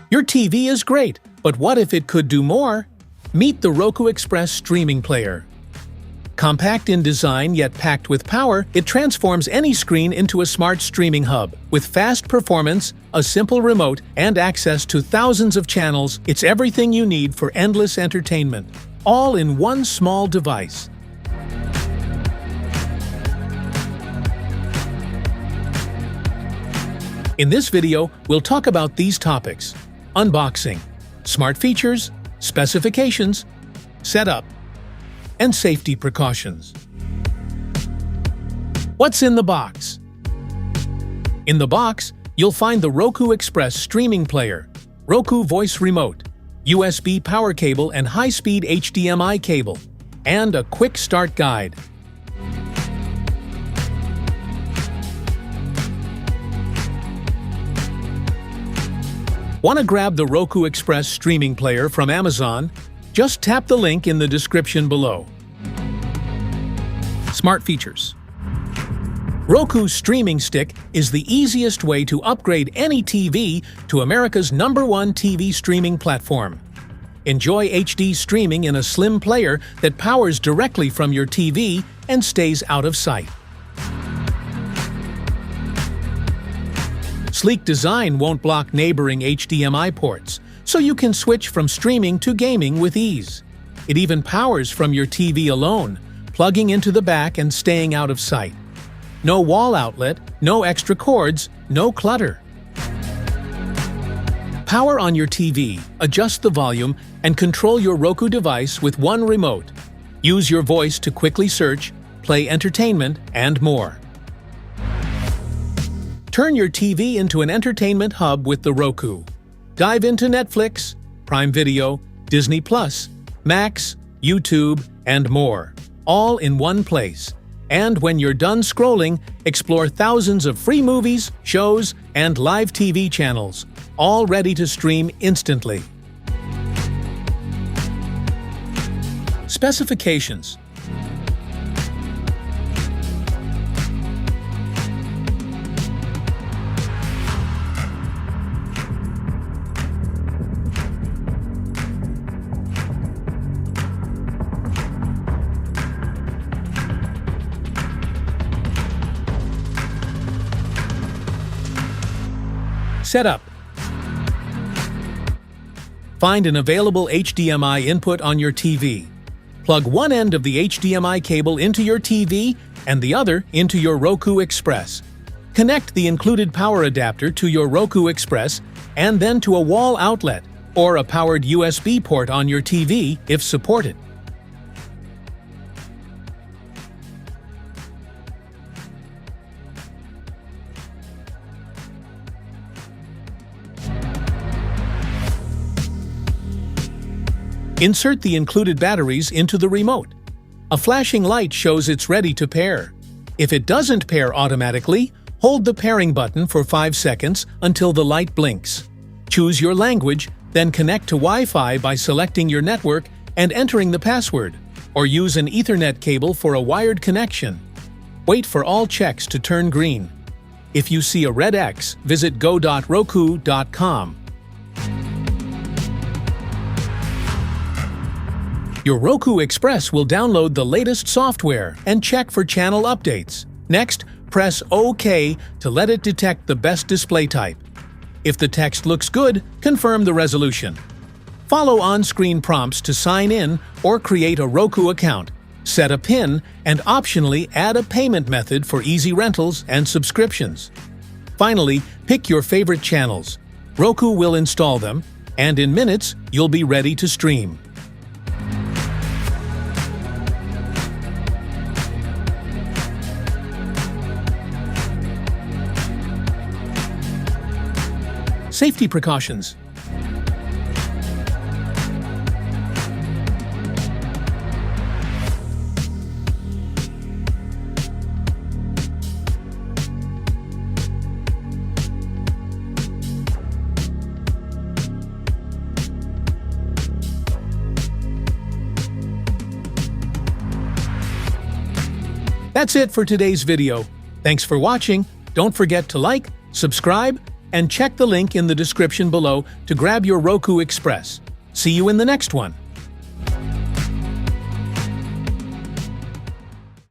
Your TV is great, but what if it could do more? Meet the Roku Express Streaming Player. Compact in design yet packed with power, it transforms any screen into a smart streaming hub. With fast performance, a simple remote, and access to thousands of channels, it's everything you need for endless entertainment, all in one small device. In this video, we'll talk about these topics: unboxing, smart features, specifications, setup, and safety precautions. What's in the box? In the box, you'll find the Roku Express Streaming Player, Roku Voice Remote, USB power cable and high-speed HDMI cable, and a quick start guide. Want to grab the Roku Express Streaming Player from Amazon? Just tap the link in the description below. Smart features. Roku Streaming Stick is the easiest way to upgrade any TV to America's #1 TV streaming platform. Enjoy HD streaming in a slim player that powers directly from your TV and stays out of sight. Sleek design won't block neighboring HDMI ports, so you can switch from streaming to gaming with ease. It even powers from your TV alone, plugging into the back and staying out of sight. No wall outlet, no extra cords, no clutter. Power on your TV, adjust the volume, and control your Roku device with one remote. Use your voice to quickly search, play entertainment, and more. Turn your TV into an entertainment hub with the Roku. Dive into Netflix, Prime Video, Disney+, Max, YouTube, and more, all in one place. And when you're done scrolling, explore thousands of free movies, shows, and live TV channels, all ready to stream instantly. Specifications. Setup. Find an available HDMI input on your TV. Plug one end of the HDMI cable into your TV and the other into your Roku Express. Connect the included power adapter to your Roku Express and then to a wall outlet or a powered USB port on your TV if supported. Insert the included batteries into the remote. A flashing light shows it's ready to pair. If it doesn't pair automatically, hold the pairing button for 5 seconds until the light blinks. Choose your language, then connect to Wi-Fi by selecting your network and entering the password, or use an Ethernet cable for a wired connection. Wait for all checks to turn green. If you see a red X, visit go.roku.com. Your Roku Express will download the latest software and check for channel updates. Next, press OK to let it detect the best display type. If the text looks good, confirm the resolution. Follow on-screen prompts to sign in or create a Roku account, set a PIN, and optionally add a payment method for easy rentals and subscriptions. Finally, pick your favorite channels. Roku will install them, and in minutes, you'll be ready to stream. Safety precautions. That's it for today's video. Thanks for watching. Don't forget to like, subscribe, And check the link in the description below to grab your Roku Express. See you in the next one.